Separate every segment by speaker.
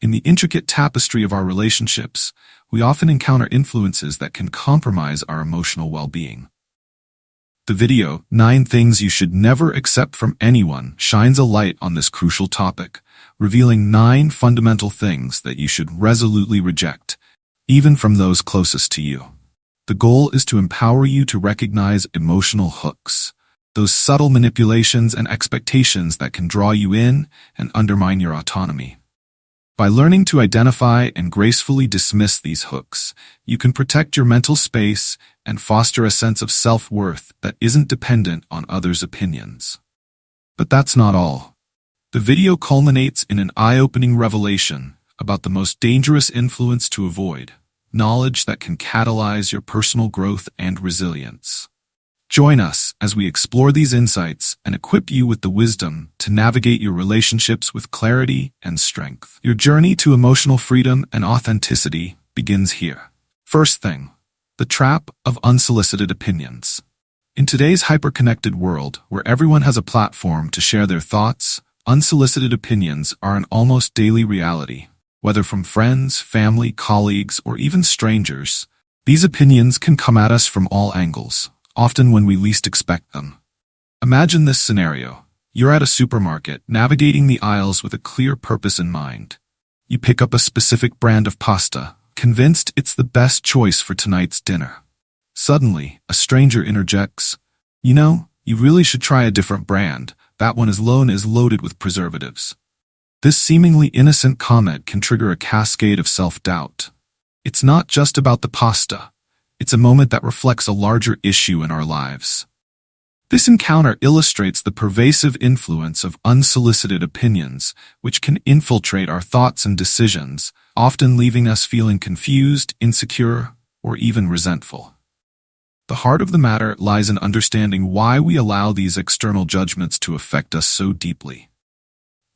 Speaker 1: In the intricate tapestry of our relationships, we often encounter influences that can compromise our emotional well-being. The video, 9 Things You Should Never Accept from Anyone, shines a light on this crucial topic, revealing 9 fundamental things that you should resolutely reject, even from those closest to you. The goal is to empower you to recognize emotional hooks, those subtle manipulations and expectations that can draw you in and undermine your autonomy. By learning to identify and gracefully dismiss these hooks, you can protect your mental space and foster a sense of self-worth that isn't dependent on others' opinions. But that's not all. The video culminates in an eye-opening revelation about the most dangerous influence to avoid, knowledge that can catalyze your personal growth and resilience. Join us as we explore these insights and equip you with the wisdom to navigate your relationships with clarity and strength. Your journey to emotional freedom and authenticity begins here. First thing, the trap of unsolicited opinions. In today's hyper-connected world, where everyone has a platform to share their thoughts, unsolicited opinions are an almost daily reality. Whether from friends, family, colleagues, or even strangers, these opinions can come at us from all angles, often when we least expect them. Imagine this scenario. You're at a supermarket, navigating the aisles with a clear purpose in mind. You pick up a specific brand of pasta, convinced it's the best choice for tonight's dinner. Suddenly, a stranger interjects, "You know, you really should try a different brand. That one is loaded with preservatives." This seemingly innocent comment can trigger a cascade of self-doubt. It's not just about the pasta. It's a moment that reflects a larger issue in our lives. This encounter illustrates the pervasive influence of unsolicited opinions, which can infiltrate our thoughts and decisions, often leaving us feeling confused, insecure, or even resentful. The heart of the matter lies in understanding why we allow these external judgments to affect us so deeply.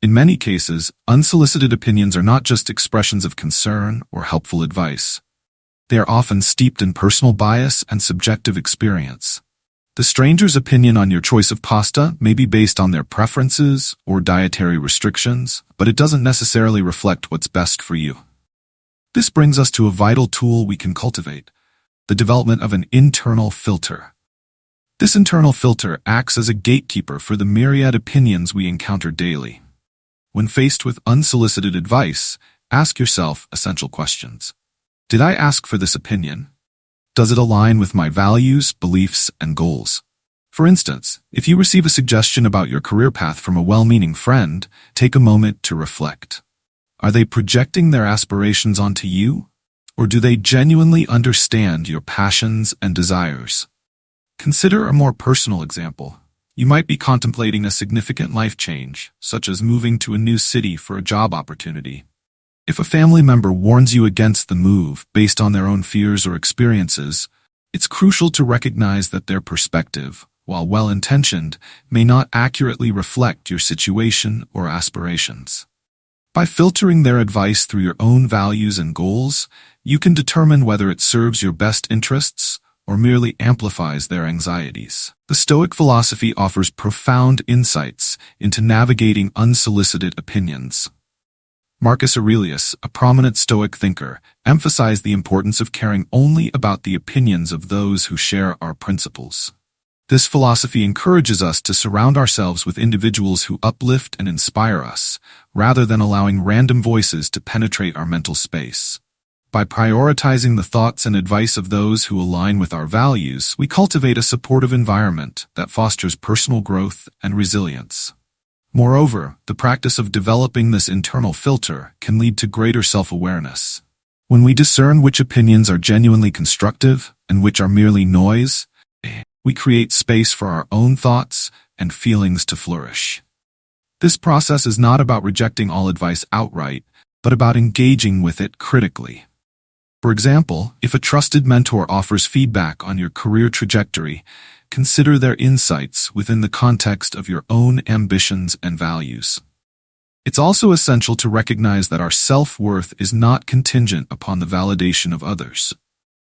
Speaker 1: In many cases, unsolicited opinions are not just expressions of concern or helpful advice. They are often steeped in personal bias and subjective experience. The stranger's opinion on your choice of pasta may be based on their preferences or dietary restrictions, but it doesn't necessarily reflect what's best for you. This brings us to a vital tool we can cultivate: the development of an internal filter. This internal filter acts as a gatekeeper for the myriad opinions we encounter daily. When faced with unsolicited advice, ask yourself essential questions. Did I ask for this opinion? Does it align with my values, beliefs, and goals? For instance, if you receive a suggestion about your career path from a well-meaning friend, take a moment to reflect. Are they projecting their aspirations onto you? Or do they genuinely understand your passions and desires? Consider a more personal example. You might be contemplating a significant life change, such as moving to a new city for a job opportunity. If a family member warns you against the move based on their own fears or experiences, it's crucial to recognize that their perspective, while well-intentioned, may not accurately reflect your situation or aspirations. By filtering their advice through your own values and goals, you can determine whether it serves your best interests or merely amplifies their anxieties. The Stoic philosophy offers profound insights into navigating unsolicited opinions. Marcus Aurelius, a prominent Stoic thinker, emphasized the importance of caring only about the opinions of those who share our principles. This philosophy encourages us to surround ourselves with individuals who uplift and inspire us, rather than allowing random voices to penetrate our mental space. By prioritizing the thoughts and advice of those who align with our values, we cultivate a supportive environment that fosters personal growth and resilience. Moreover, the practice of developing this internal filter can lead to greater self-awareness. When we discern which opinions are genuinely constructive and which are merely noise, we create space for our own thoughts and feelings to flourish. This process is not about rejecting all advice outright, but about engaging with it critically. For example, if a trusted mentor offers feedback on your career trajectory, consider their insights within the context of your own ambitions and values. It's also essential to recognize that our self-worth is not contingent upon the validation of others.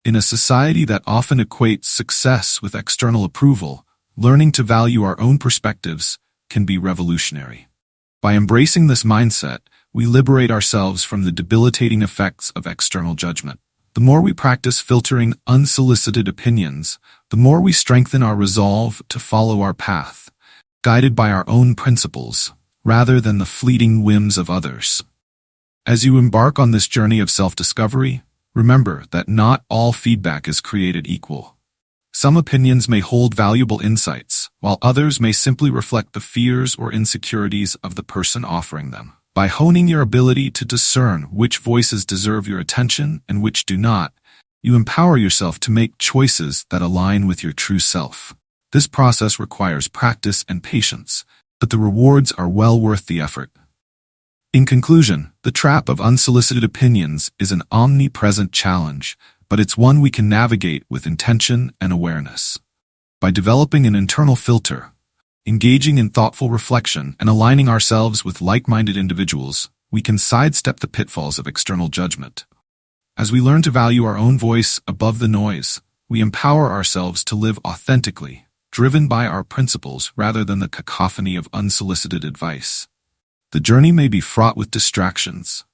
Speaker 1: In a society that often equates success with external approval, learning to value our own perspectives can be revolutionary. By embracing this mindset, we liberate ourselves from the debilitating effects of external judgment. The more we practice filtering unsolicited opinions, the more we strengthen our resolve to follow our path, guided by our own principles, rather than the fleeting whims of others. As you embark on this journey of self-discovery, remember that not all feedback is created equal. Some opinions may hold valuable insights, while others may simply reflect the fears or insecurities of the person offering them. By honing your ability to discern which voices deserve your attention and which do not, you empower yourself to make choices that align with your true self. This process requires practice and patience, but the rewards are well worth the effort. In conclusion, the trap of unsolicited opinions is an omnipresent challenge, but it's one we can navigate with intention and awareness. By developing an internal filter, engaging in thoughtful reflection, and aligning ourselves with like-minded individuals, we can sidestep the pitfalls of external judgment. As we learn to value our own voice above the noise, we empower ourselves to live authentically, driven by our principles rather than the cacophony of unsolicited advice. The journey may be fraught with distractions,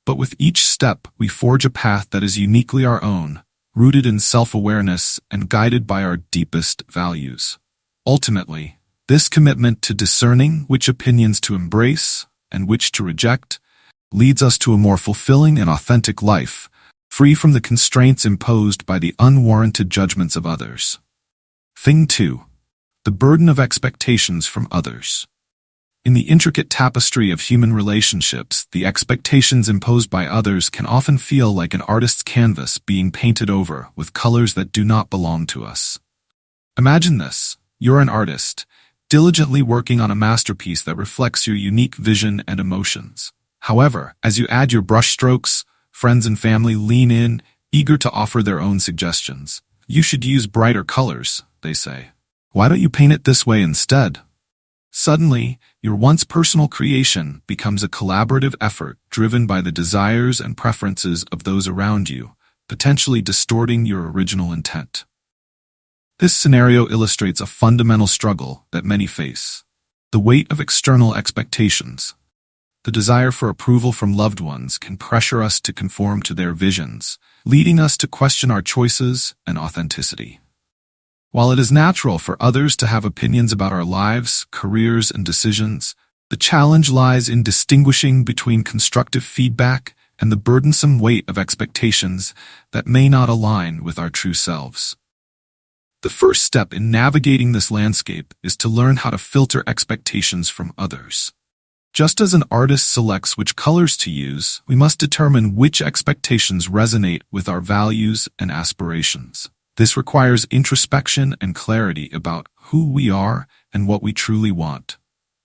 Speaker 1: but with each step we forge a path that is uniquely our own, rooted in self-awareness and guided by our deepest values. Ultimately, this commitment to discerning which opinions to embrace and which to reject leads us to a more fulfilling and authentic life, free from the constraints imposed by the unwarranted judgments of others. Thing 2. The burden of expectations from others. In the intricate tapestry of human relationships, the expectations imposed by others can often feel like an artist's canvas being painted over with colors that do not belong to us. Imagine this: you're an artist, diligently working on a masterpiece that reflects your unique vision and emotions. However, as you add your brushstrokes, friends and family lean in, eager to offer their own suggestions. You should use brighter colors, they say. Why don't you paint it this way instead? Suddenly, your once personal creation becomes a collaborative effort driven by the desires and preferences of those around you, potentially distorting your original intent. This scenario illustrates a fundamental struggle that many face: the weight of external expectations. The desire for approval from loved ones can pressure us to conform to their visions, leading us to question our choices and authenticity. While it is natural for others to have opinions about our lives, careers, and decisions, the challenge lies in distinguishing between constructive feedback and the burdensome weight of expectations that may not align with our true selves. The first step in navigating this landscape is to learn how to filter expectations from others. Just as an artist selects which colors to use, we must determine which expectations resonate with our values and aspirations. This requires introspection and clarity about who we are and what we truly want.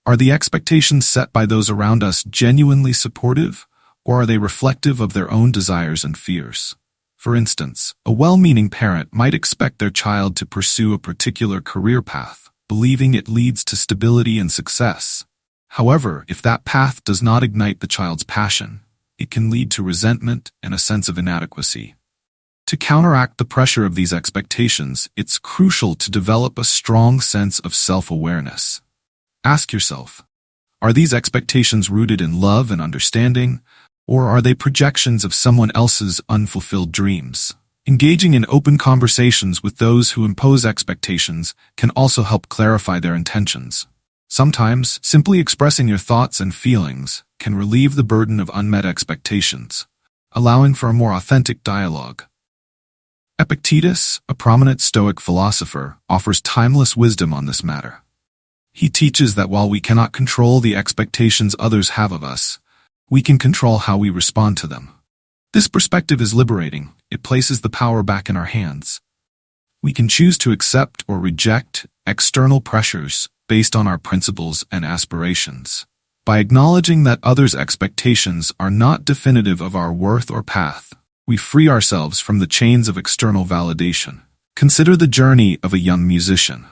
Speaker 1: Are the expectations set by those around us genuinely supportive, or are they reflective of their own desires and fears? For instance, a well-meaning parent might expect their child to pursue a particular career path, believing it leads to stability and success. However, if that path does not ignite the child's passion, it can lead to resentment and a sense of inadequacy. To counteract the pressure of these expectations, it's crucial to develop a strong sense of self-awareness. Ask yourself, are these expectations rooted in love and understanding, or are they projections of someone else's unfulfilled dreams? Engaging in open conversations with those who impose expectations can also help clarify their intentions. Sometimes, simply expressing your thoughts and feelings can relieve the burden of unmet expectations, allowing for a more authentic dialogue. Epictetus, a prominent Stoic philosopher, offers timeless wisdom on this matter. He teaches that while we cannot control the expectations others have of us, we can control how we respond to them. This perspective is liberating. It places the power back in our hands. We can choose to accept or reject external pressures based on our principles and aspirations. By acknowledging that others' expectations are not definitive of our worth or path, we free ourselves from the chains of external validation. Consider the journey of a young musician.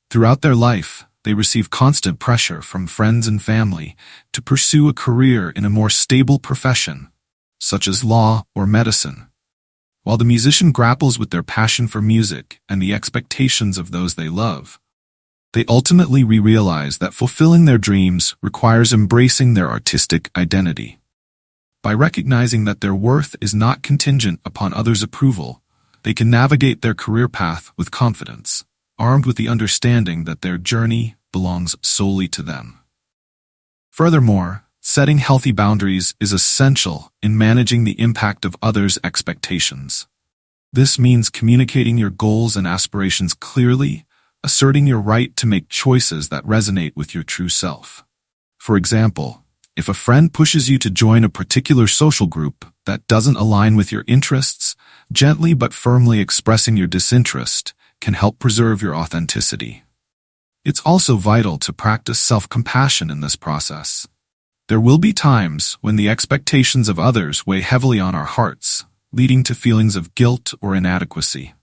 Speaker 1: Throughout their life, they receive constant pressure from friends and family to pursue a career in a more stable profession, such as law or medicine. While the musician grapples with their passion for music and the expectations of those they love, They ultimately realize that fulfilling their dreams requires embracing their artistic identity. By recognizing that their worth is not contingent upon others' approval, they can navigate their career path with confidence, armed with the understanding that their journey belongs solely to them. Furthermore, setting healthy boundaries is essential in managing the impact of others' expectations. This means communicating your goals and aspirations clearly, asserting your right to make choices that resonate with your true self. For example, if a friend pushes you to join a particular social group that doesn't align with your interests, gently but firmly expressing your disinterest can help preserve your authenticity. It's also vital to practice self-compassion in this process. There will be times when the expectations of others weigh heavily on our hearts, leading to feelings of guilt or inadequacy.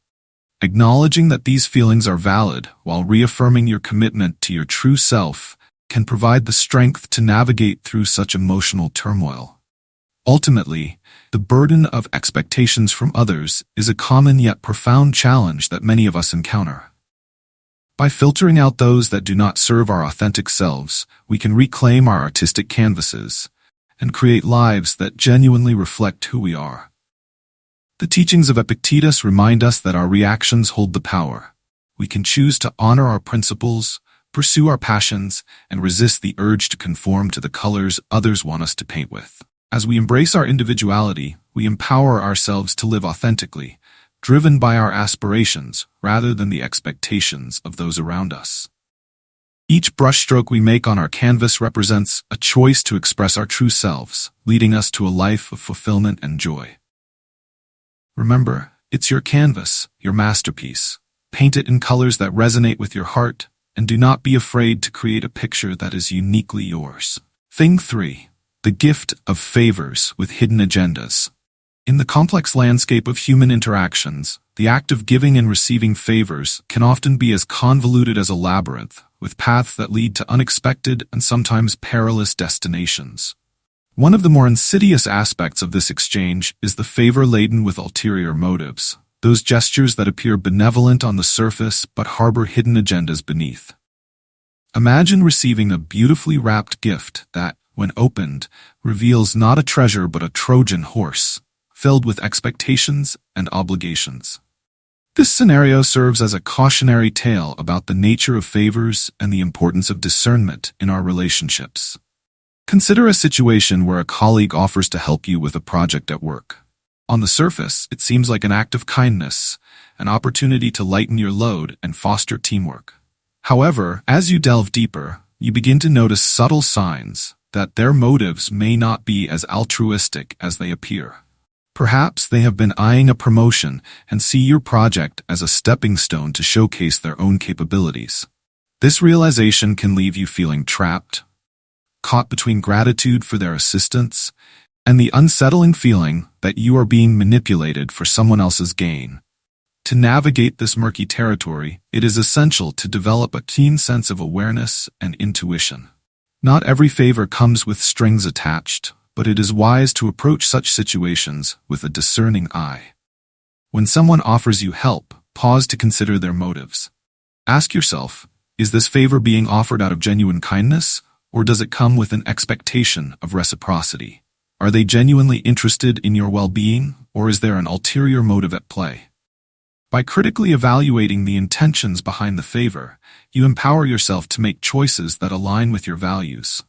Speaker 1: Acknowledging that these feelings are valid while reaffirming your commitment to your true self can provide the strength to navigate through such emotional turmoil. Ultimately, the burden of expectations from others is a common yet profound challenge that many of us encounter. By filtering out those that do not serve our authentic selves, we can reclaim our artistic canvases and create lives that genuinely reflect who we are. The teachings of Epictetus remind us that our reactions hold the power. We can choose to honor our principles, pursue our passions, and resist the urge to conform to the colors others want us to paint with. As we embrace our individuality, we empower ourselves to live authentically, driven by our aspirations rather than the expectations of those around us. Each brushstroke we make on our canvas represents a choice to express our true selves, leading us to a life of fulfillment and joy. Remember, it's your canvas, your masterpiece. Paint it in colors that resonate with your heart, and do not be afraid to create a picture that is uniquely yours. Thing 3. The gift of favors with hidden agendas. In the complex landscape of human interactions, the act of giving and receiving favors can often be as convoluted as a labyrinth, with paths that lead to unexpected and sometimes perilous destinations. One of the more insidious aspects of this exchange is the favor laden with ulterior motives, those gestures that appear benevolent on the surface but harbor hidden agendas beneath. Imagine receiving a beautifully wrapped gift that, when opened, reveals not a treasure but a Trojan horse, filled with expectations and obligations. This scenario serves as a cautionary tale about the nature of favors and the importance of discernment in our relationships. Consider a situation where a colleague offers to help you with a project at work. On the surface, it seems like an act of kindness, an opportunity to lighten your load and foster teamwork. However, as you delve deeper, you begin to notice subtle signs that their motives may not be as altruistic as they appear. Perhaps they have been eyeing a promotion and see your project as a stepping stone to showcase their own capabilities. This realization can leave you feeling trapped, caught between gratitude for their assistance and the unsettling feeling that you are being manipulated for someone else's gain. To navigate this murky territory, it is essential to develop a keen sense of awareness and intuition. Not every favor comes with strings attached, but it is wise to approach such situations with a discerning eye. When someone offers you help, pause to consider their motives. Ask yourself, is this favor being offered out of genuine kindness, or does it come with an expectation of reciprocity? Are they genuinely interested in your well-being, or is there an ulterior motive at play? By critically evaluating the intentions behind the favor, you empower yourself to make choices that align with your values.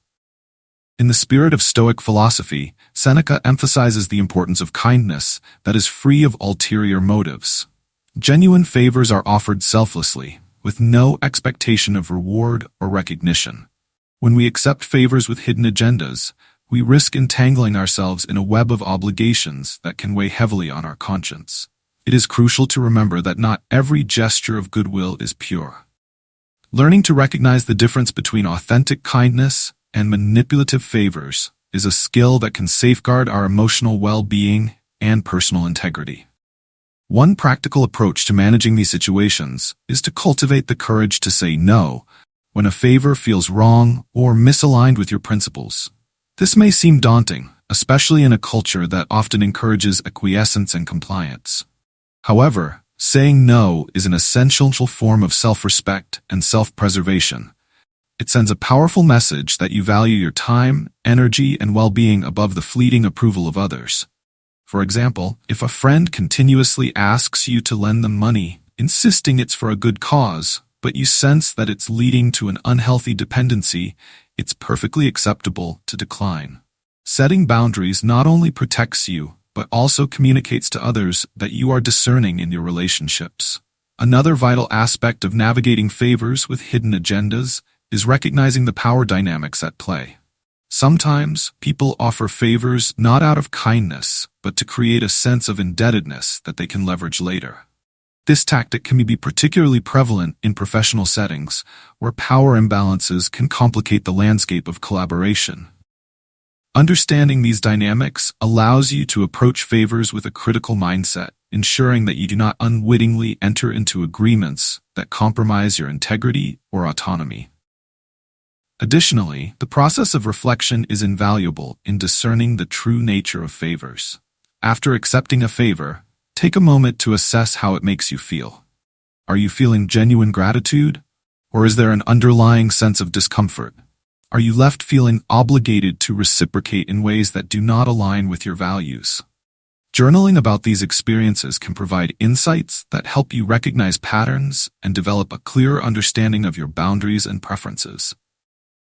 Speaker 1: In the spirit of Stoic philosophy, Seneca emphasizes the importance of kindness that is free of ulterior motives. Genuine favors are offered selflessly, with no expectation of reward or recognition. When we accept favors with hidden agendas, we risk entangling ourselves in a web of obligations that can weigh heavily on our conscience. It is crucial to remember that not every gesture of goodwill is pure. Learning to recognize the difference between authentic kindness and manipulative favors is a skill that can safeguard our emotional well-being and personal integrity. One practical approach to managing these situations is to cultivate the courage to say no when a favor feels wrong or misaligned with your principles. This may seem daunting, especially in a culture that often encourages acquiescence and compliance. However, Saying no is an essential form of self-respect and self-preservation. It sends a powerful message that you value your time, energy, and well-being above the fleeting approval of others. For example, if a friend continuously asks you to lend them money, insisting it's for a good cause, but you sense that it's leading to an unhealthy dependency, it's perfectly acceptable to decline. Setting boundaries not only protects you, but also communicates to others that you are discerning in your relationships. Another vital aspect of navigating favors with hidden agendas is recognizing the power dynamics at play. Sometimes, people offer favors not out of kindness, but to create a sense of indebtedness that they can leverage later. This tactic can be particularly prevalent in professional settings, where power imbalances can complicate the landscape of collaboration. Understanding these dynamics allows you to approach favors with a critical mindset, ensuring that you do not unwittingly enter into agreements that compromise your integrity or autonomy. Additionally, the process of reflection is invaluable in discerning the true nature of favors. After accepting a favor, take a moment to assess how it makes you feel. Are you feeling genuine gratitude? Or is there an underlying sense of discomfort? Are you left feeling obligated to reciprocate in ways that do not align with your values? Journaling about these experiences can provide insights that help you recognize patterns and develop a clearer understanding of your boundaries and preferences.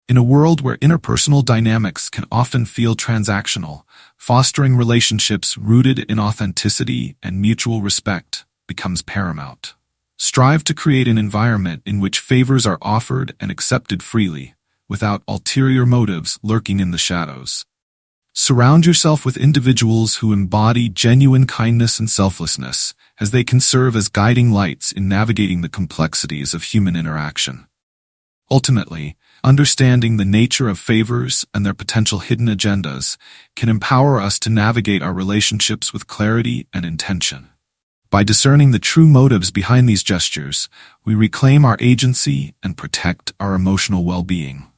Speaker 1: In a world where interpersonal dynamics can often feel transactional, fostering relationships rooted in authenticity and mutual respect becomes paramount. Strive to create an environment in which favors are offered and accepted freely, without ulterior motives lurking in the shadows. Surround yourself with individuals who embody genuine kindness and selflessness, as they can serve as guiding lights in navigating the complexities of human interaction. Ultimately, understanding the nature of favors and their potential hidden agendas can empower us to navigate our relationships with clarity and intention. By discerning the true motives behind these gestures, we reclaim our agency and protect our emotional well-being.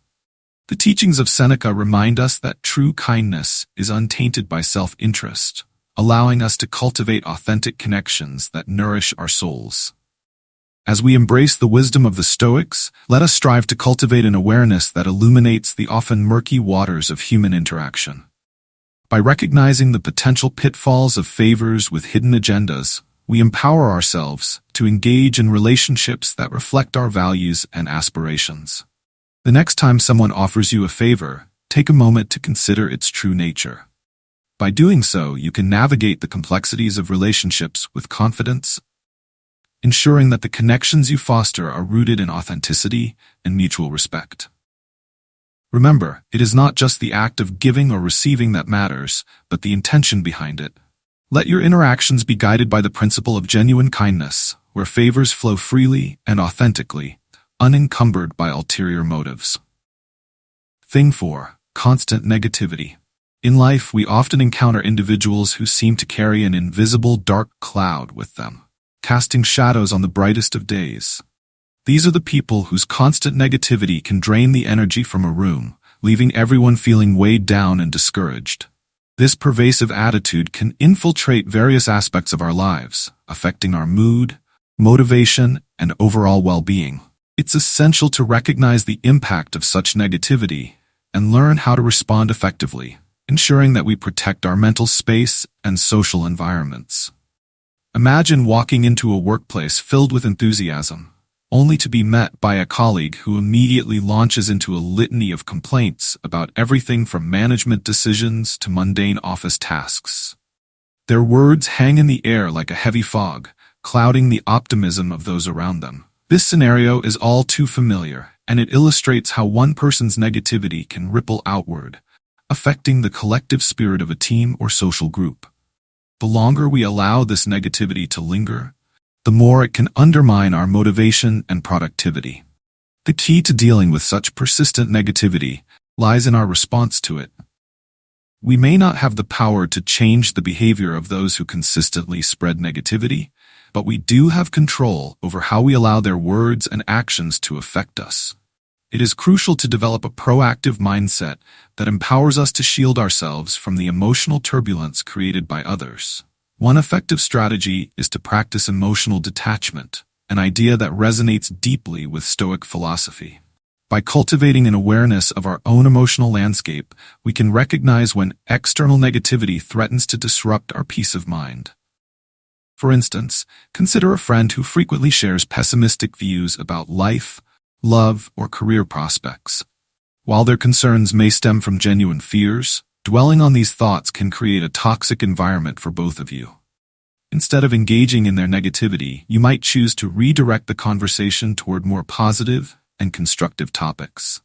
Speaker 1: The teachings of Seneca remind us that true kindness is untainted by self-interest, allowing us to cultivate authentic connections that nourish our souls. As we embrace the wisdom of the Stoics, let us strive to cultivate an awareness that illuminates the often murky waters of human interaction. By recognizing the potential pitfalls of favors with hidden agendas, we empower ourselves to engage in relationships that reflect our values and aspirations. The next time someone offers you a favor, take a moment to consider its true nature. By doing so, you can navigate the complexities of relationships with confidence, ensuring that the connections you foster are rooted in authenticity and mutual respect. Remember, it is not just the act of giving or receiving that matters, but the intention behind it. Let your interactions be guided by the principle of genuine kindness, where favors flow freely and authentically, unencumbered by ulterior motives. Thing 4. Constant negativity. In life, we often encounter individuals who seem to carry an invisible dark cloud with them, casting shadows on the brightest of days. These are the people whose constant negativity can drain the energy from a room, leaving everyone feeling weighed down and discouraged. This pervasive attitude can infiltrate various aspects of our lives, affecting our mood, motivation, and overall well-being. It's essential to recognize the impact of such negativity and learn how to respond effectively, ensuring that we protect our mental space and social environments. Imagine walking into a workplace filled with enthusiasm, only to be met by a colleague who immediately launches into a litany of complaints about everything from management decisions to mundane office tasks. Their words hang in the air like a heavy fog, clouding the optimism of those around them. This scenario is all too familiar, and it illustrates how one person's negativity can ripple outward, affecting the collective spirit of a team or social group. The longer we allow this negativity to linger, the more it can undermine our motivation and productivity. The key to dealing with such persistent negativity lies in our response to it. We may not have the power to change the behavior of those who consistently spread negativity, but we do have control over how we allow their words and actions to affect us. It is crucial to develop a proactive mindset that empowers us to shield ourselves from the emotional turbulence created by others. One effective strategy is to practice emotional detachment, an idea that resonates deeply with Stoic philosophy. By cultivating an awareness of our own emotional landscape, we can recognize when external negativity threatens to disrupt our peace of mind. For instance, consider a friend who frequently shares pessimistic views about life, love, or career prospects. While their concerns may stem from genuine fears, dwelling on these thoughts can create a toxic environment for both of you. Instead of engaging in their negativity, you might choose to redirect the conversation toward more positive and constructive topics.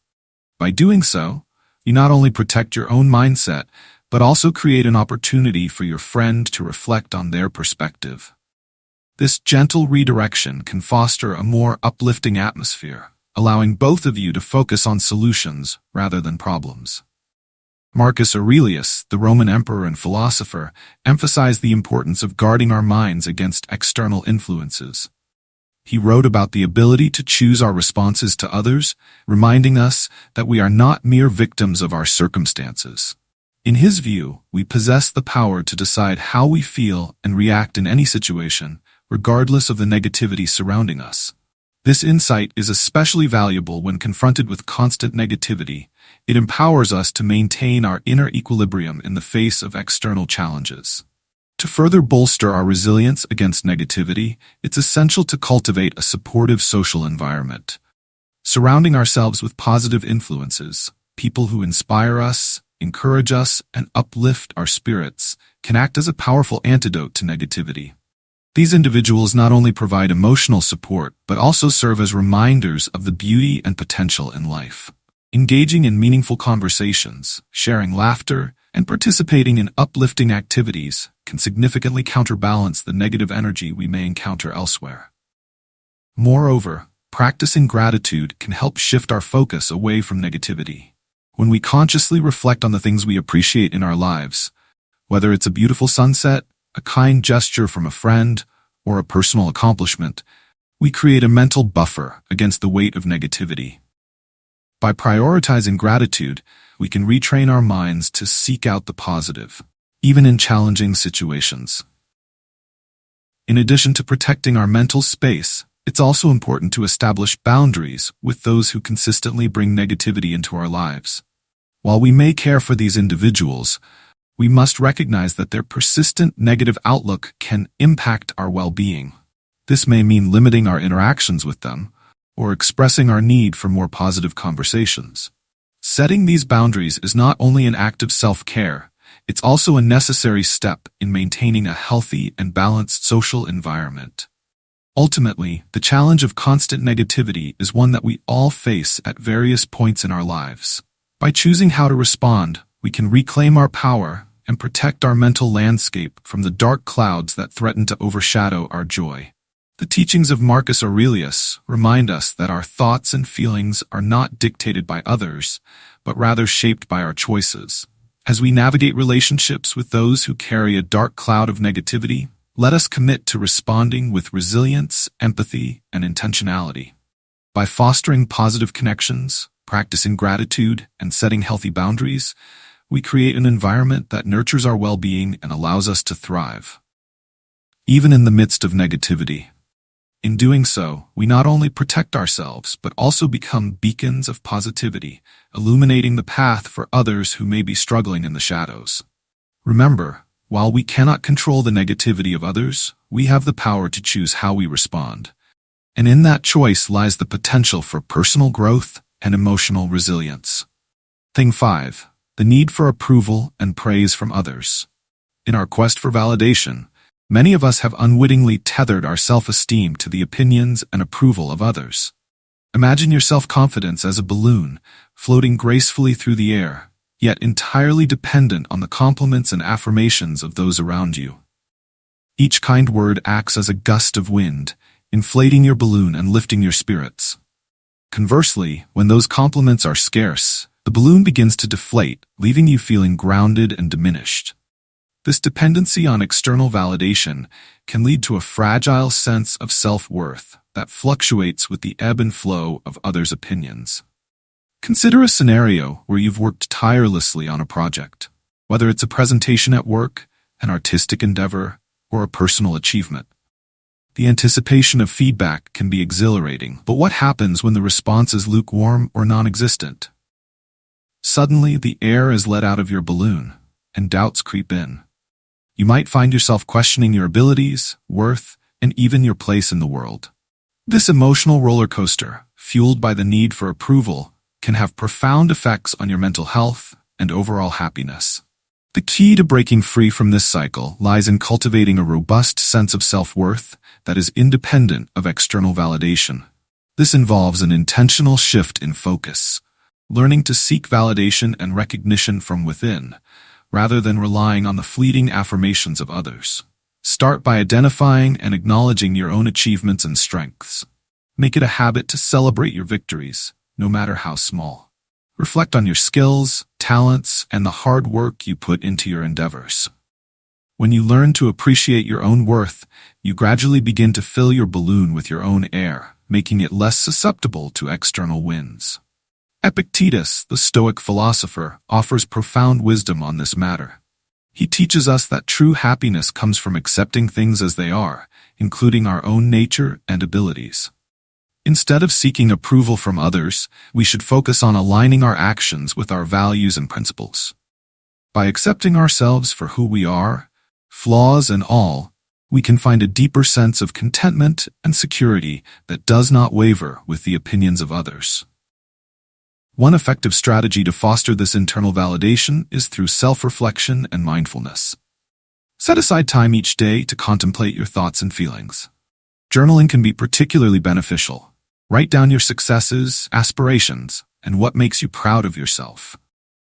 Speaker 1: By doing so, you not only protect your own mindset, but also create an opportunity for your friend to reflect on their perspective. This gentle redirection can foster a more uplifting atmosphere, allowing both of you to focus on solutions rather than problems. Marcus Aurelius, the Roman emperor and philosopher, emphasized the importance of guarding our minds against external influences. He wrote about the ability to choose our responses to others, reminding us that we are not mere victims of our circumstances. In his view, we possess the power to decide how we feel and react in any situation, regardless of the negativity surrounding us. This insight is especially valuable when confronted with constant negativity. It empowers us to maintain our inner equilibrium in the face of external challenges. To further bolster our resilience against negativity, it's essential to cultivate a supportive social environment. Surrounding ourselves with positive influences, people who inspire us, encourage us, and uplift our spirits, can act as a powerful antidote to negativity. These individuals not only provide emotional support, but also serve as reminders of the beauty and potential in life. Engaging in meaningful conversations, sharing laughter, and participating in uplifting activities can significantly counterbalance the negative energy we may encounter elsewhere. Moreover, practicing gratitude can help shift our focus away from negativity. When we consciously reflect on the things we appreciate in our lives, whether it's a beautiful sunset, a kind gesture from a friend, or a personal accomplishment, we create a mental buffer against the weight of negativity. By prioritizing gratitude, we can retrain our minds to seek out the positive, even in challenging situations. In addition to protecting our mental space, it's also important to establish boundaries with those who consistently bring negativity into our lives. While we may care for these individuals, we must recognize that their persistent negative outlook can impact our well-being. This may mean limiting our interactions with them, or expressing our need for more positive conversations. Setting these boundaries is not only an act of self-care, it's also a necessary step in maintaining a healthy and balanced social environment. Ultimately, the challenge of constant negativity is one that we all face at various points in our lives. By choosing how to respond, we can reclaim our power and protect our mental landscape from the dark clouds that threaten to overshadow our joy. The teachings of Marcus Aurelius remind us that our thoughts and feelings are not dictated by others, but rather shaped by our choices. As we navigate relationships with those who carry a dark cloud of negativity, let us commit to responding with resilience, empathy, and intentionality. By fostering positive connections, practicing gratitude, and setting healthy boundaries, we create an environment that nurtures our well-being and allows us to thrive, even in the midst of negativity. In doing so, we not only protect ourselves, but also become beacons of positivity, illuminating the path for others who may be struggling in the shadows. Remember, while we cannot control the negativity of others, we have the power to choose how we respond. And in that choice lies the potential for personal growth and emotional resilience. Thing 5. The need for approval and praise from others. In our quest for validation, many of us have unwittingly tethered our self-esteem to the opinions and approval of others. Imagine your self-confidence as a balloon, floating gracefully through the air, yet entirely dependent on the compliments and affirmations of those around you. Each kind word acts as a gust of wind, inflating your balloon and lifting your spirits. Conversely, when those compliments are scarce, the balloon begins to deflate, leaving you feeling grounded and diminished. This dependency on external validation can lead to a fragile sense of self-worth that fluctuates with the ebb and flow of others' opinions. Consider a scenario where you've worked tirelessly on a project. Whether it's a presentation at work, an artistic endeavor, or a personal achievement. The anticipation of feedback can be exhilarating, but what happens when the response is lukewarm or non-existent? Suddenly, the air is let out of your balloon, and doubts creep in. You might find yourself questioning your abilities, worth, and even your place in the world. This emotional roller coaster, fueled by the need for approval, can have profound effects on your mental health and overall happiness. The key to breaking free from this cycle lies in cultivating a robust sense of self-worth that is independent of external validation. This involves an intentional shift in focus, learning to seek validation and recognition from within, rather than relying on the fleeting affirmations of others. Start by identifying and acknowledging your own achievements and strengths. Make it a habit to celebrate your victories, no matter how small. Reflect on your skills, talents, and the hard work you put into your endeavors. When you learn to appreciate your own worth, you gradually begin to fill your balloon with your own air, making it less susceptible to external winds. Epictetus, the Stoic philosopher, offers profound wisdom on this matter. He teaches us that true happiness comes from accepting things as they are, including our own nature and abilities. Instead of seeking approval from others, we should focus on aligning our actions with our values and principles. By accepting ourselves for who we are, flaws and all, we can find a deeper sense of contentment and security that does not waver with the opinions of others. One effective strategy to foster this internal validation is through self-reflection and mindfulness. Set aside time each day to contemplate your thoughts and feelings. Journaling can be particularly beneficial. Write down your successes, aspirations, and what makes you proud of yourself.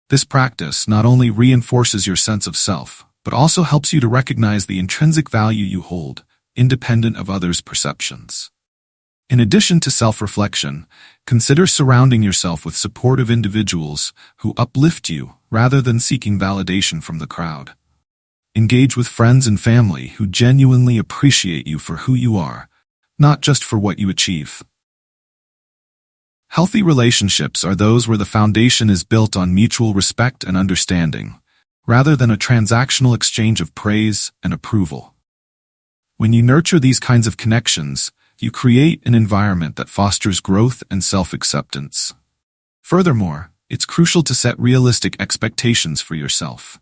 Speaker 1: This practice not only reinforces your sense of self, but also helps you to recognize the intrinsic value you hold, independent of others' perceptions. In addition to self-reflection, consider surrounding yourself with supportive individuals who uplift you rather than seeking validation from the crowd. Engage with friends and family who genuinely appreciate you for who you are, not just for what you achieve. Healthy relationships are those where the foundation is built on mutual respect and understanding, rather than a transactional exchange of praise and approval. When you nurture these kinds of connections, you create an environment that fosters growth and self-acceptance. Furthermore, it's crucial to set realistic expectations for yourself.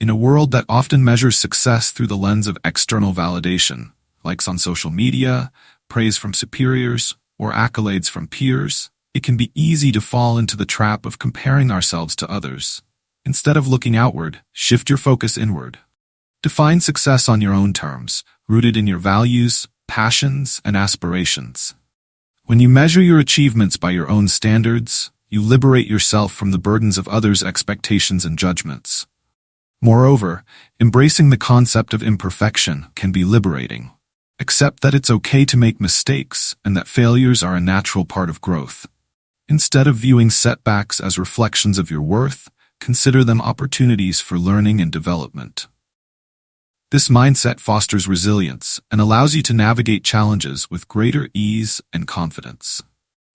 Speaker 1: In a world that often measures success through the lens of external validation, likes on social media, praise from superiors, or accolades from peers, it can be easy to fall into the trap of comparing ourselves to others. Instead of looking outward, shift your focus inward. Define success on your own terms, rooted in your values, passions, and aspirations. When you measure your achievements by your own standards, you liberate yourself from the burdens of others' expectations and judgments. Moreover, embracing the concept of imperfection can be liberating. Accept that it's okay to make mistakes and that failures are a natural part of growth. Instead of viewing setbacks as reflections of your worth, consider them opportunities for learning and development. This mindset fosters resilience and allows you to navigate challenges with greater ease and confidence.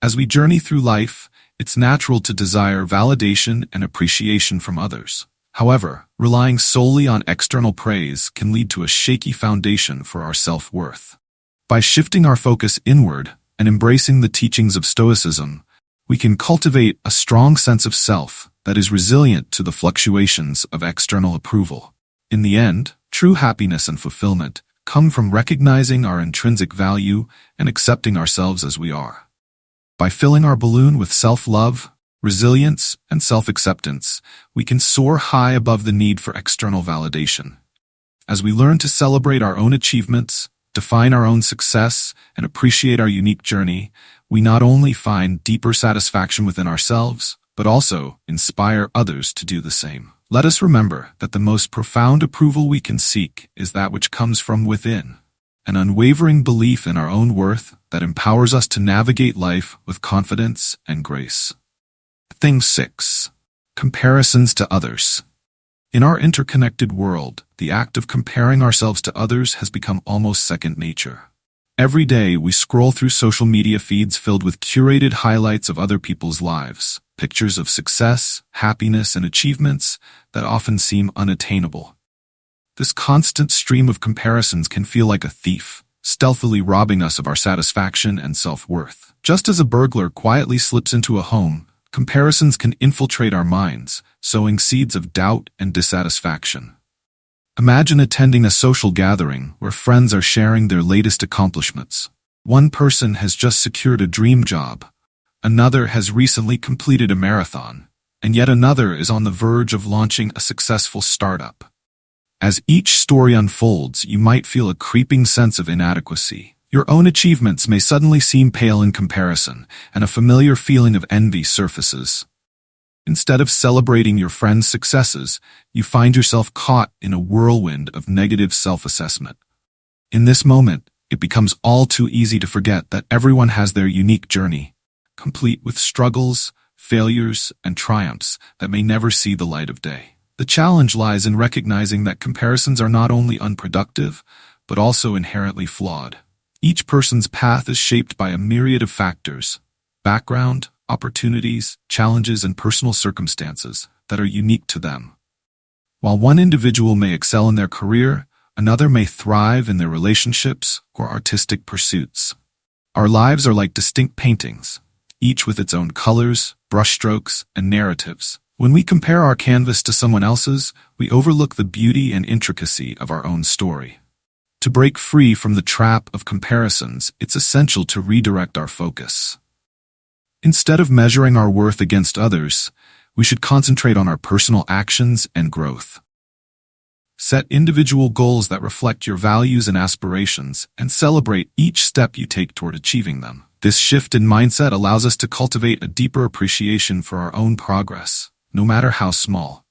Speaker 1: As we journey through life, it's natural to desire validation and appreciation from others. However, relying solely on external praise can lead to a shaky foundation for our self-worth. By shifting our focus inward and embracing the teachings of Stoicism, we can cultivate a strong sense of self that is resilient to the fluctuations of external approval. In the end, true happiness and fulfillment come from recognizing our intrinsic value and accepting ourselves as we are. By filling our balloon with self-love, resilience, and self-acceptance, we can soar high above the need for external validation. As we learn to celebrate our own achievements, define our own success, and appreciate our unique journey, we not only find deeper satisfaction within ourselves, but also inspire others to do the same. Let us remember that the most profound approval we can seek is that which comes from within, an unwavering belief in our own worth that empowers us to navigate life with confidence and grace. Thing 6. Comparisons to others. In our interconnected world, the act of comparing ourselves to others has become almost second nature. Every day, we scroll through social media feeds filled with curated highlights of other people's lives, pictures of success, happiness, and achievements that often seem unattainable. This constant stream of comparisons can feel like a thief, stealthily robbing us of our satisfaction and self-worth. Just as a burglar quietly slips into a home, comparisons can infiltrate our minds, sowing seeds of doubt and dissatisfaction. Imagine attending a social gathering where friends are sharing their latest accomplishments. One person has just secured a dream job, another has recently completed a marathon, and yet another is on the verge of launching a successful startup. As each story unfolds, you might feel a creeping sense of inadequacy. Your own achievements may suddenly seem pale in comparison, and a familiar feeling of envy surfaces. Instead of celebrating your friend's successes, you find yourself caught in a whirlwind of negative self-assessment. In this moment, it becomes all too easy to forget that everyone has their unique journey, complete with struggles, failures, and triumphs that may never see the light of day. The challenge lies in recognizing that comparisons are not only unproductive, but also inherently flawed. Each person's path is shaped by a myriad of factors: background, opportunities, challenges, and personal circumstances that are unique to them. While one individual may excel in their career, another may thrive in their relationships or artistic pursuits. Our lives are like distinct paintings, each with its own colors, brushstrokes, and narratives. When we compare our canvas to someone else's, we overlook the beauty and intricacy of our own story. To break free from the trap of comparisons, it's essential to redirect our focus. Instead of measuring our worth against others, we should concentrate on our personal actions and growth. Set individual goals that reflect your values and aspirations, and celebrate each step you take toward achieving them. This shift in mindset allows us to cultivate a deeper appreciation for our own progress, no matter how small.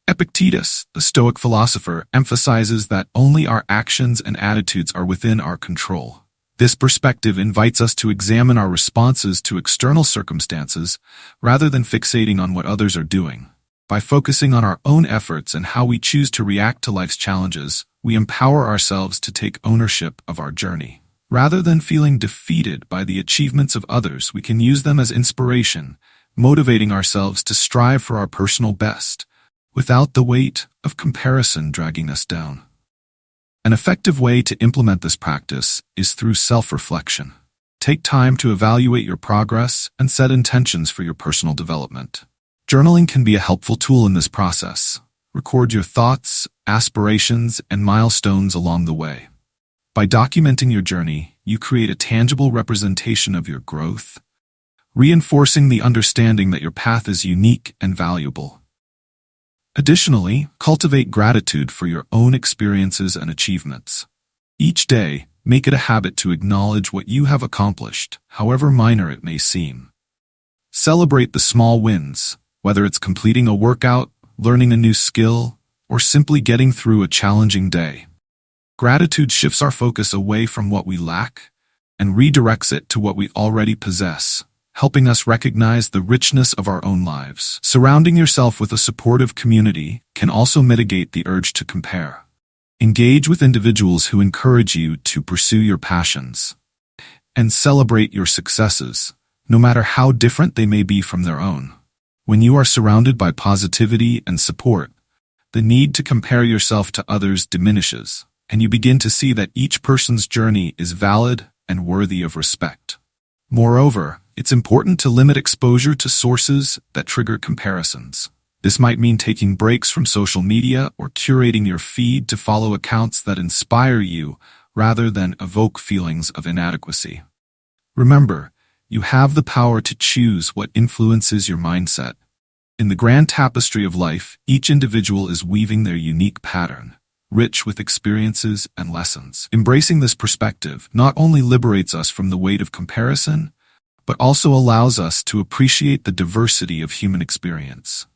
Speaker 1: Epictetus, the Stoic philosopher, emphasizes that only our actions and attitudes are within our control. This perspective invites us to examine our responses to external circumstances rather than fixating on what others are doing. By focusing on our own efforts and how we choose to react to life's challenges, we empower ourselves to take ownership of our journey. Rather than feeling defeated by the achievements of others, we can use them as inspiration, motivating ourselves to strive for our personal best, without the weight of comparison dragging us down. An effective way to implement this practice is through self-reflection. Take time to evaluate your progress and set intentions for your personal development. Journaling can be a helpful tool in this process. Record your thoughts, aspirations, and milestones along the way. By documenting your journey, you create a tangible representation of your growth, reinforcing the understanding that your path is unique and valuable. Additionally, cultivate gratitude for your own experiences and achievements. Each day, make it a habit to acknowledge what you have accomplished, however minor it may seem. Celebrate the small wins, whether it's completing a workout, learning a new skill, or simply getting through a challenging day. Gratitude shifts our focus away from what we lack and redirects it to what we already possess, helping us recognize the richness of our own lives. Surrounding yourself with a supportive community can also mitigate the urge to compare. Engage with individuals who encourage you to pursue your passions and celebrate your successes, no matter how different they may be from their own. When you are surrounded by positivity and support, the need to compare yourself to others diminishes, and you begin to see that each person's journey is valid and worthy of respect. Moreover, it's important to limit exposure to sources that trigger comparisons. This might mean taking breaks from social media or curating your feed to follow accounts that inspire you rather than evoke feelings of inadequacy. Remember, you have the power to choose what influences your mindset. In the grand tapestry of life, each individual is weaving their unique pattern, rich with experiences and lessons. Embracing this perspective not only liberates us from the weight of comparison, but also allows us to appreciate the diversity of human experience.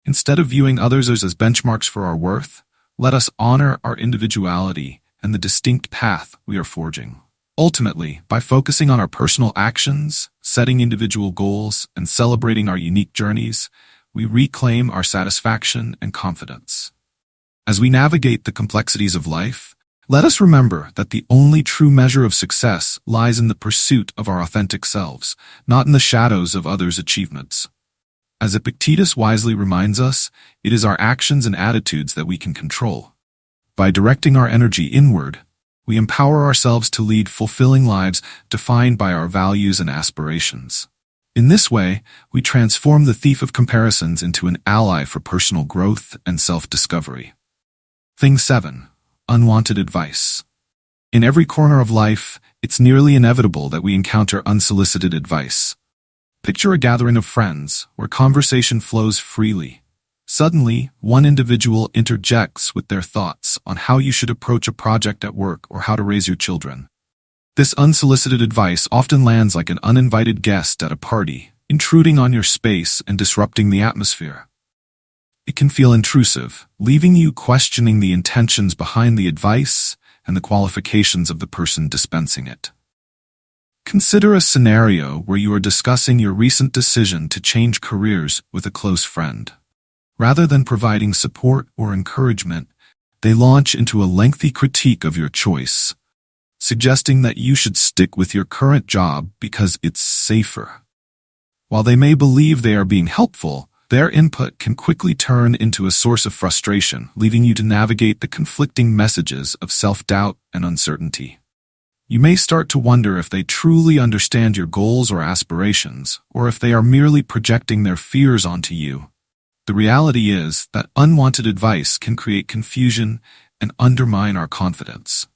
Speaker 1: Instead of viewing others as benchmarks for our worth, let us honor our individuality and the distinct path we are forging. Ultimately, by focusing on our personal actions, setting individual goals, and celebrating our unique journeys, we reclaim our satisfaction and confidence. As we navigate the complexities of life, let us remember that the only true measure of success lies in the pursuit of our authentic selves, not in the shadows of others' achievements. As Epictetus wisely reminds us, it is our actions and attitudes that we can control. By directing our energy inward, we empower ourselves to lead fulfilling lives defined by our values and aspirations. In this way, we transform the thief of comparisons into an ally for personal growth and self-discovery. Thing 7. Unwanted advice. In every corner of life, it's nearly inevitable that we encounter unsolicited advice. Picture a gathering of friends where conversation flows freely. Suddenly, one individual interjects with their thoughts on how you should approach a project at work or how to raise your children. This unsolicited advice often lands like an uninvited guest at a party, intruding on your space and disrupting the atmosphere. It can feel intrusive, leaving you questioning the intentions behind the advice and the qualifications of the person dispensing it. Consider a scenario where you are discussing your recent decision to change careers with a close friend. Rather than providing support or encouragement, they launch into a lengthy critique of your choice, suggesting that you should stick with your current job because it's safer. While they may believe they are being helpful, their input can quickly turn into a source of frustration, leaving you to navigate the conflicting messages of self-doubt and uncertainty. You may start to wonder if they truly understand your goals or aspirations, or if they are merely projecting their fears onto you. The reality is that unwanted advice can create confusion and undermine our confidence.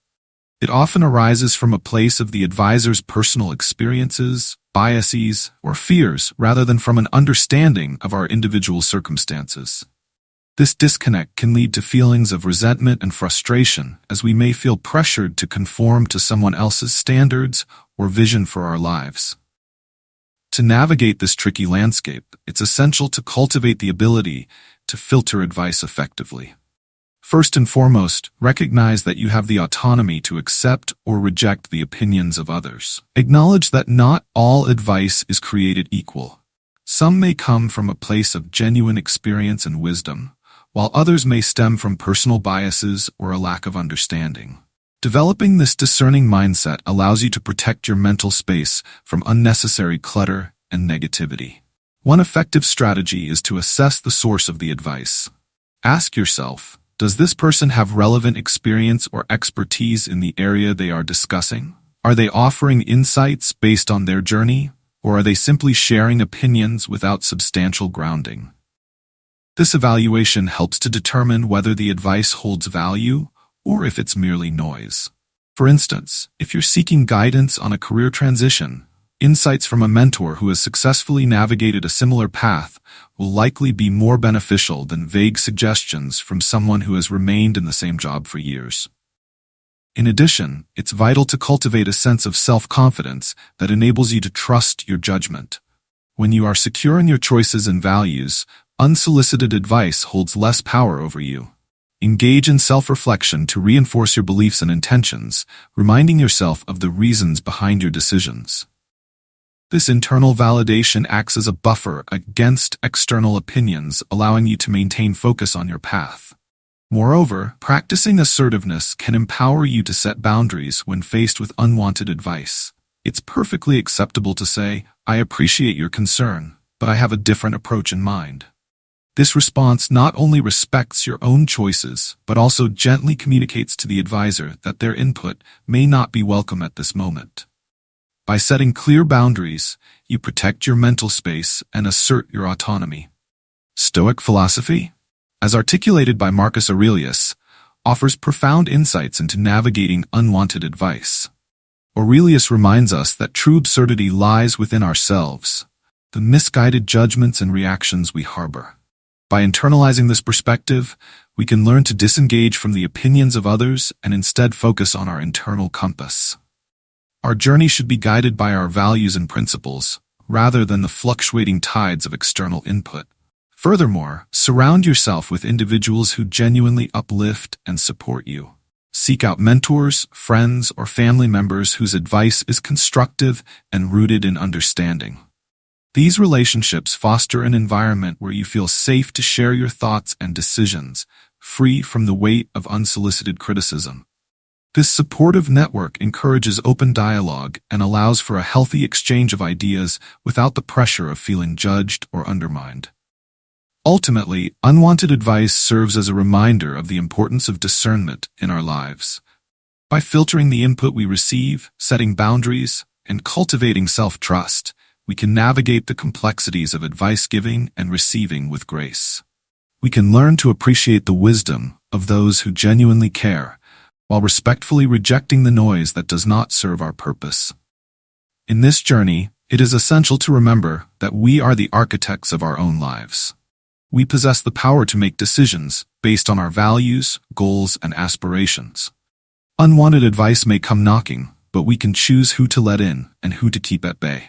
Speaker 1: It often arises from a place of the advisor's personal experiences, biases, or fears rather than from an understanding of our individual circumstances. This disconnect can lead to feelings of resentment and frustration, as we may feel pressured to conform to someone else's standards or vision for our lives. To navigate this tricky landscape, it's essential to cultivate the ability to filter advice effectively. First and foremost, recognize that you have the autonomy to accept or reject the opinions of others. Acknowledge that not all advice is created equal. Some may come from a place of genuine experience and wisdom, while others may stem from personal biases or a lack of understanding. Developing this discerning mindset allows you to protect your mental space from unnecessary clutter and negativity. One effective strategy is to assess the source of the advice. Ask yourself, does this person have relevant experience or expertise in the area they are discussing? Are they offering insights based on their journey, or are they simply sharing opinions without substantial grounding? This evaluation helps to determine whether the advice holds value or if it's merely noise. For instance, if you're seeking guidance on a career transition, insights from a mentor who has successfully navigated a similar path will likely be more beneficial than vague suggestions from someone who has remained in the same job for years. In addition, it's vital to cultivate a sense of self-confidence that enables you to trust your judgment. When you are secure in your choices and values, unsolicited advice holds less power over you. Engage in self-reflection to reinforce your beliefs and intentions, reminding yourself of the reasons behind your decisions. This internal validation acts as a buffer against external opinions, allowing you to maintain focus on your path. Moreover, practicing assertiveness can empower you to set boundaries when faced with unwanted advice. It's perfectly acceptable to say, "I appreciate your concern, but I have a different approach in mind." This response not only respects your own choices, but also gently communicates to the advisor that their input may not be welcome at this moment. By setting clear boundaries, you protect your mental space and assert your autonomy. Stoic philosophy, as articulated by Marcus Aurelius, offers profound insights into navigating unwanted advice. Aurelius reminds us that true absurdity lies within ourselves, the misguided judgments and reactions we harbor. By internalizing this perspective, we can learn to disengage from the opinions of others and instead focus on our internal compass. Our journey should be guided by our values and principles, rather than the fluctuating tides of external input. Furthermore, surround yourself with individuals who genuinely uplift and support you. Seek out mentors, friends, or family members whose advice is constructive and rooted in understanding. These relationships foster an environment where you feel safe to share your thoughts and decisions, free from the weight of unsolicited criticism. This supportive network encourages open dialogue and allows for a healthy exchange of ideas without the pressure of feeling judged or undermined. Ultimately, unwanted advice serves as a reminder of the importance of discernment in our lives. By filtering the input we receive, setting boundaries, and cultivating self-trust, we can navigate the complexities of advice giving and receiving with grace. We can learn to appreciate the wisdom of those who genuinely care, while respectfully rejecting the noise that does not serve our purpose. In this journey, it is essential to remember that we are the architects of our own lives. We possess the power to make decisions based on our values, goals, and aspirations. Unwanted advice may come knocking, but we can choose who to let in and who to keep at bay.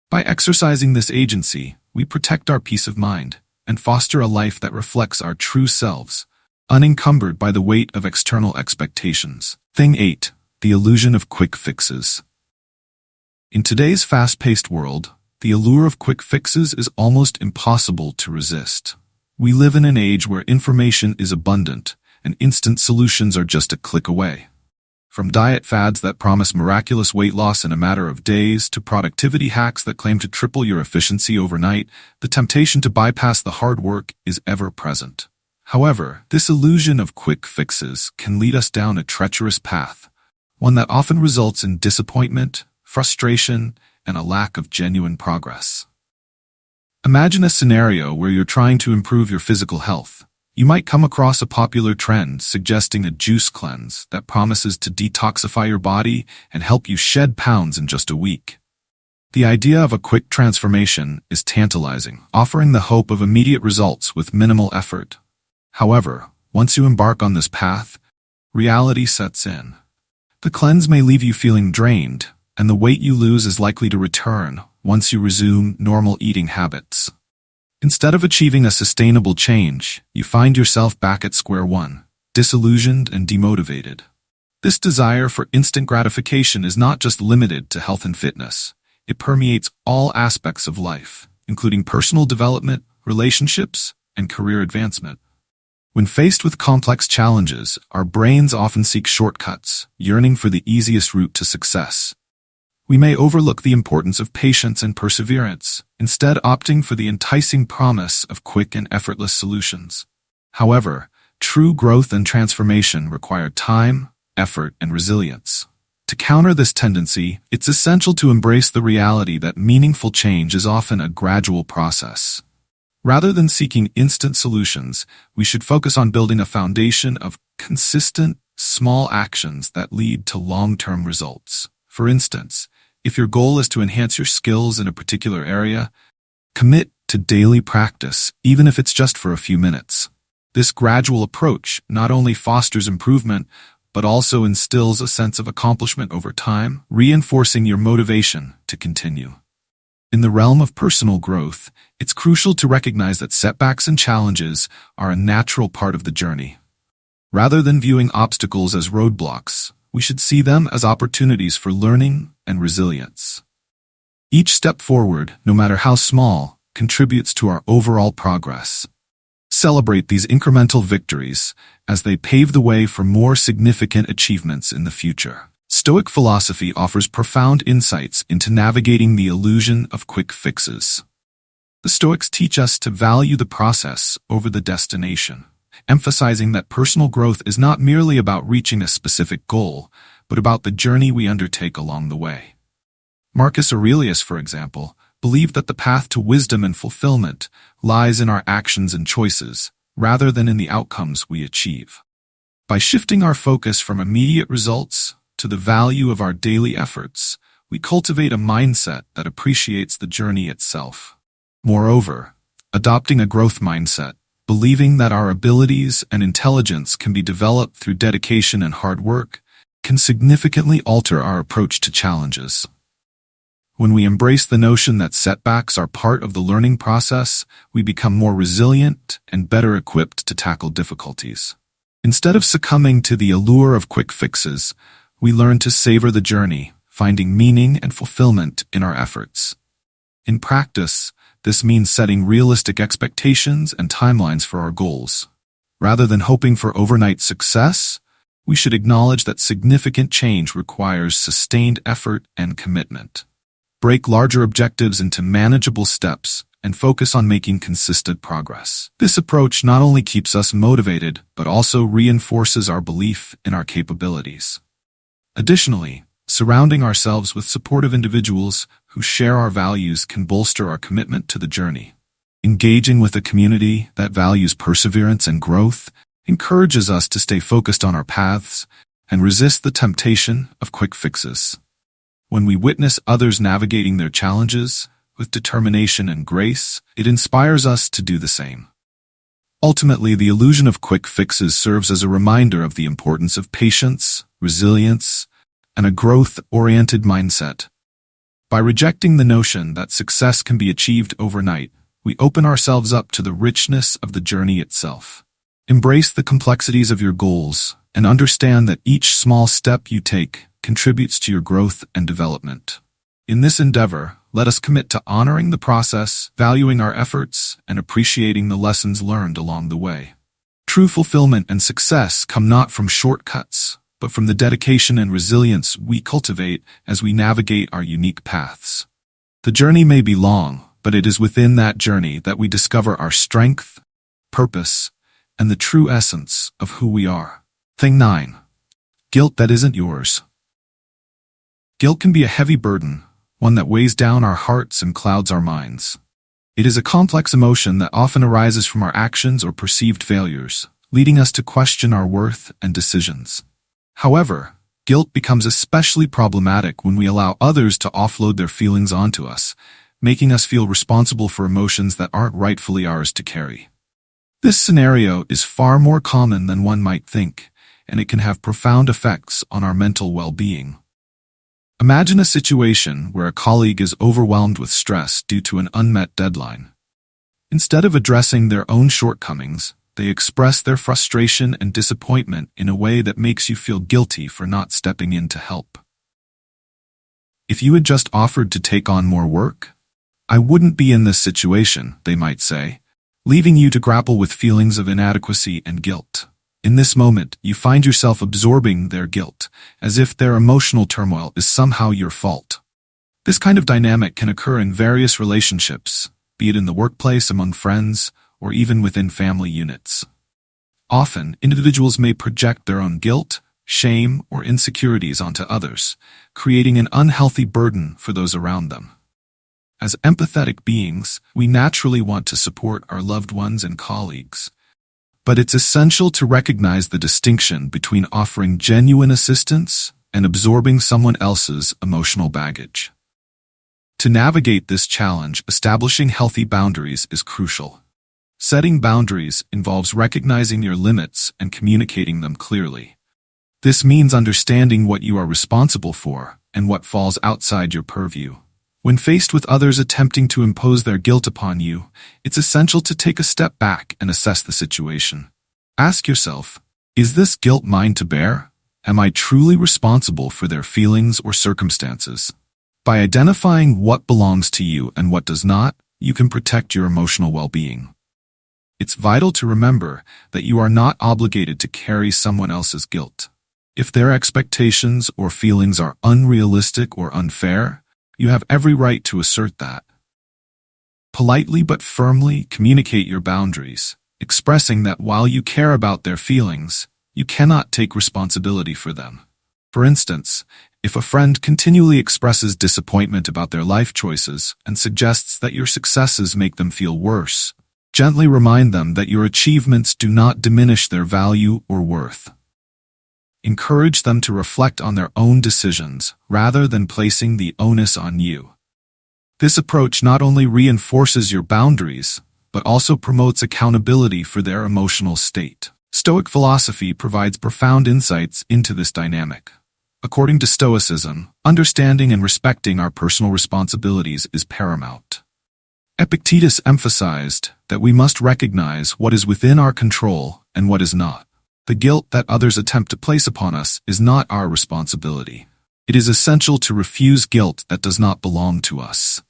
Speaker 1: By exercising this agency, we protect our peace of mind and foster a life that reflects our true selves, unencumbered by the weight of external expectations. Thing 8. The illusion of quick fixes. In today's fast-paced world, the allure of quick fixes is almost impossible to resist. We live in an age where information is abundant, and instant solutions are just a click away. From diet fads that promise miraculous weight loss in a matter of days to productivity hacks that claim to triple your efficiency overnight, the temptation to bypass the hard work is ever present. However, this illusion of quick fixes can lead us down a treacherous path, one that often results in disappointment, frustration, and a lack of genuine progress. Imagine a scenario where you're trying to improve your physical health. You might come across a popular trend suggesting a juice cleanse that promises to detoxify your body and help you shed pounds in just a week. The idea of a quick transformation is tantalizing, offering the hope of immediate results with minimal effort. However, once you embark on this path, reality sets in. The cleanse may leave you feeling drained, and the weight you lose is likely to return once you resume normal eating habits. Instead of achieving a sustainable change, you find yourself back at square one, disillusioned and demotivated. This desire for instant gratification is not just limited to health and fitness. It permeates all aspects of life, including personal development, relationships, and career advancement. When faced with complex challenges, our brains often seek shortcuts, yearning for the easiest route to success. We may overlook the importance of patience and perseverance, instead opting for the enticing promise of quick and effortless solutions. However, true growth and transformation require time, effort, and resilience. To counter this tendency, it's essential to embrace the reality that meaningful change is often a gradual process. Rather than seeking instant solutions, we should focus on building a foundation of consistent, small actions that lead to long-term results. For instance, if your goal is to enhance your skills in a particular area, commit to daily practice, even if it's just for a few minutes. This gradual approach not only fosters improvement, but also instills a sense of accomplishment over time, reinforcing your motivation to continue. In the realm of personal growth, it's crucial to recognize that setbacks and challenges are a natural part of the journey. Rather than viewing obstacles as roadblocks, we should see them as opportunities for learning and resilience. Each step forward, no matter how small, contributes to our overall progress. Celebrate these incremental victories as they pave the way for more significant achievements in the future. Stoic philosophy offers profound insights into navigating the illusion of quick fixes. The Stoics teach us to value the process over the destination, emphasizing that personal growth is not merely about reaching a specific goal, but about the journey we undertake along the way. Marcus Aurelius, for example, believed that the path to wisdom and fulfillment lies in our actions and choices, rather than in the outcomes we achieve. By shifting our focus from immediate results to the value of our daily efforts, we cultivate a mindset that appreciates the journey itself. Moreover, adopting a growth mindset, believing that our abilities and intelligence can be developed through dedication and hard work, can significantly alter our approach to challenges. When we embrace the notion that setbacks are part of the learning process, we become more resilient and better equipped to tackle difficulties. Instead of succumbing to the allure of quick fixes, we learn to savor the journey, finding meaning and fulfillment in our efforts. In practice, this means setting realistic expectations and timelines for our goals. Rather than hoping for overnight success, we should acknowledge that significant change requires sustained effort and commitment. Break larger objectives into manageable steps and focus on making consistent progress. This approach not only keeps us motivated, but also reinforces our belief in our capabilities. Additionally, surrounding ourselves with supportive individuals who share our values can bolster our commitment to the journey. Engaging with a community that values perseverance and growth encourages us to stay focused on our paths and resist the temptation of quick fixes. When we witness others navigating their challenges with determination and grace, it inspires us to do the same. Ultimately, the illusion of quick fixes serves as a reminder of the importance of patience, resilience, and a growth-oriented mindset. By rejecting the notion that success can be achieved overnight, we open ourselves up to the richness of the journey itself. Embrace the complexities of your goals and understand that each small step you take contributes to your growth and development. In this endeavor, let us commit to honoring the process, valuing our efforts, and appreciating the lessons learned along the way. True fulfillment and success come not from shortcuts, but from the dedication and resilience we cultivate as we navigate our unique paths. The journey may be long, but it is within that journey that we discover our strength, purpose, and the true essence of who we are. Thing 9. Guilt that isn't yours. Guilt can be a heavy burden, one that weighs down our hearts and clouds our minds. It is a complex emotion that often arises from our actions or perceived failures, leading us to question our worth and decisions. However, guilt becomes especially problematic when we allow others to offload their feelings onto us, making us feel responsible for emotions that aren't rightfully ours to carry. This scenario is far more common than one might think, and it can have profound effects on our mental well-being. Imagine a situation where a colleague is overwhelmed with stress due to an unmet deadline. Instead of addressing their own shortcomings, they express their frustration and disappointment in a way that makes you feel guilty for not stepping in to help. If you had just offered to take on more work, I wouldn't be in this situation, they might say, leaving you to grapple with feelings of inadequacy and guilt. In this moment, you find yourself absorbing their guilt, as if their emotional turmoil is somehow your fault. This kind of dynamic can occur in various relationships, be it in the workplace, among friends, or even within family units. Often, individuals may project their own guilt, shame, or insecurities onto others, creating an unhealthy burden for those around them. As empathetic beings, we naturally want to support our loved ones and colleagues. But it's essential to recognize the distinction between offering genuine assistance and absorbing someone else's emotional baggage. To navigate this challenge, establishing healthy boundaries is crucial. Setting boundaries involves recognizing your limits and communicating them clearly. This means understanding what you are responsible for and what falls outside your purview. When faced with others attempting to impose their guilt upon you, it's essential to take a step back and assess the situation. Ask yourself, is this guilt mine to bear? Am I truly responsible for their feelings or circumstances? By identifying what belongs to you and what does not, you can protect your emotional well-being. It's vital to remember that you are not obligated to carry someone else's guilt. If their expectations or feelings are unrealistic or unfair, you have every right to assert that. Politely but firmly communicate your boundaries, expressing that while you care about their feelings, you cannot take responsibility for them. For instance, if a friend continually expresses disappointment about their life choices and suggests that your successes make them feel worse, gently remind them that your achievements do not diminish their value or worth. Encourage them to reflect on their own decisions rather than placing the onus on you. This approach not only reinforces your boundaries, but also promotes accountability for their emotional state. Stoic philosophy provides profound insights into this dynamic. According to Stoicism, understanding and respecting our personal responsibilities is paramount. Epictetus emphasized that we must recognize what is within our control and what is not. The guilt that others attempt to place upon us is not our responsibility. It is essential to refuse guilt that does not belong to us.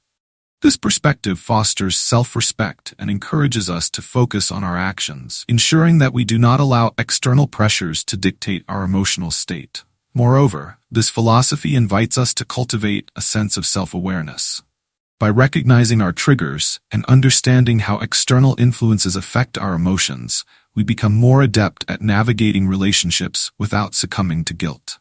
Speaker 1: This perspective fosters self-respect and encourages us to focus on our actions, ensuring that we do not allow external pressures to dictate our emotional state. Moreover, this philosophy invites us to cultivate a sense of self-awareness. By recognizing our triggers and understanding how external influences affect our emotions, we become more adept at navigating relationships without succumbing to guilt.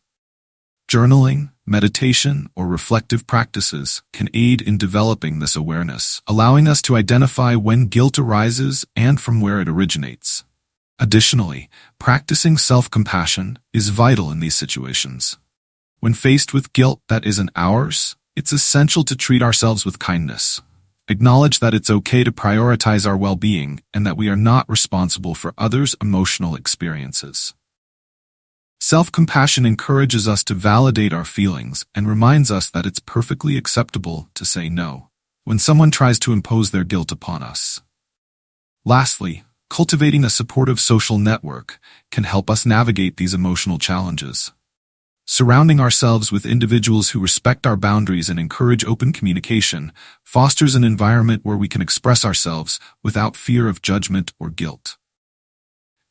Speaker 1: Journaling, meditation, or reflective practices can aid in developing this awareness, allowing us to identify when guilt arises and from where it originates. Additionally, practicing self-compassion is vital in these situations. When faced with guilt that isn't ours, it's essential to treat ourselves with kindness. Acknowledge that it's okay to prioritize our well-being and that we are not responsible for others' emotional experiences. Self-compassion encourages us to validate our feelings and reminds us that it's perfectly acceptable to say no when someone tries to impose their guilt upon us. Lastly, cultivating a supportive social network can help us navigate these emotional challenges. Surrounding ourselves with individuals who respect our boundaries and encourage open communication fosters an environment where we can express ourselves without fear of judgment or guilt.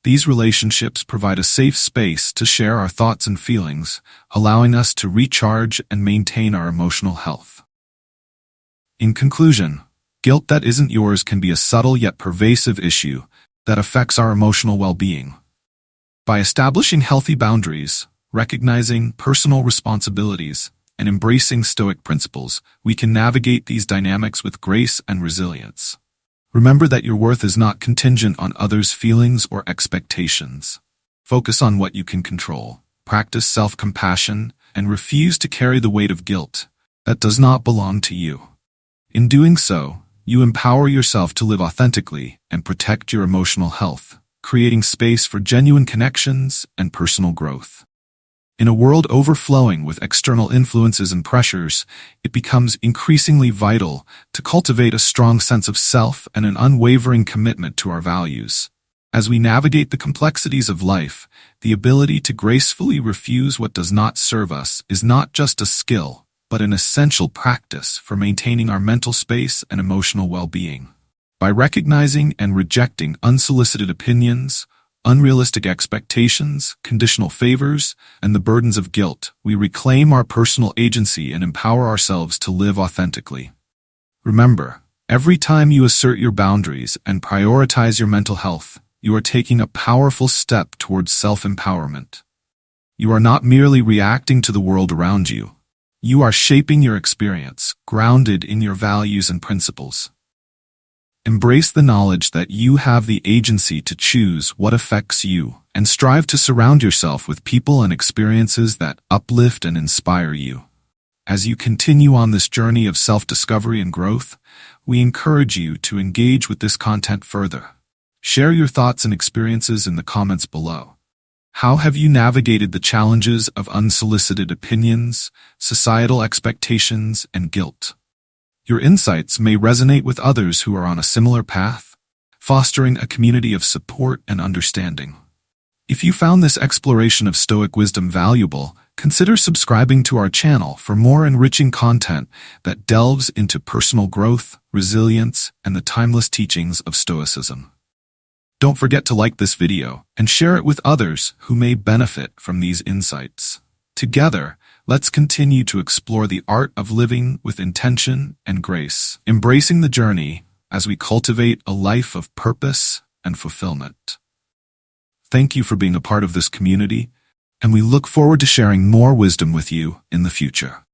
Speaker 1: These relationships provide a safe space to share our thoughts and feelings, allowing us to recharge and maintain our emotional health. In conclusion, guilt that isn't yours can be a subtle yet pervasive issue that affects our emotional well-being. By establishing healthy boundaries, recognizing personal responsibilities, and embracing Stoic principles, we can navigate these dynamics with grace and resilience. Remember that your worth is not contingent on others' feelings or expectations. Focus on what you can control, practice self-compassion, and refuse to carry the weight of guilt that does not belong to you. In doing so, you empower yourself to live authentically and protect your emotional health, creating space for genuine connections and personal growth. In a world overflowing with external influences and pressures, it becomes increasingly vital to cultivate a strong sense of self and an unwavering commitment to our values. As we navigate the complexities of life, the ability to gracefully refuse what does not serve us is not just a skill, but an essential practice for maintaining our mental space and emotional well-being. By recognizing and rejecting unsolicited opinions, unrealistic expectations, conditional favors, and the burdens of guilt, we reclaim our personal agency and empower ourselves to live authentically. Remember, every time you assert your boundaries and prioritize your mental health, you are taking a powerful step towards self-empowerment. You are not merely reacting to the world around you. You are shaping your experience, grounded in your values and principles. Embrace the knowledge that you have the agency to choose what affects you, and strive to surround yourself with people and experiences that uplift and inspire you. As you continue on this journey of self-discovery and growth, we encourage you to engage with this content further. Share your thoughts and experiences in the comments below. How have you navigated the challenges of unsolicited opinions, societal expectations, and guilt? Your insights may resonate with others who are on a similar path, fostering a community of support and understanding. If you found this exploration of Stoic wisdom valuable, consider subscribing to our channel for more enriching content that delves into personal growth, resilience, and the timeless teachings of Stoicism. Don't forget to like this video and share it with others who may benefit from these insights. Together, let's continue to explore the art of living with intention and grace, embracing the journey as we cultivate a life of purpose and fulfillment. Thank you for being a part of this community, and we look forward to sharing more wisdom with you in the future.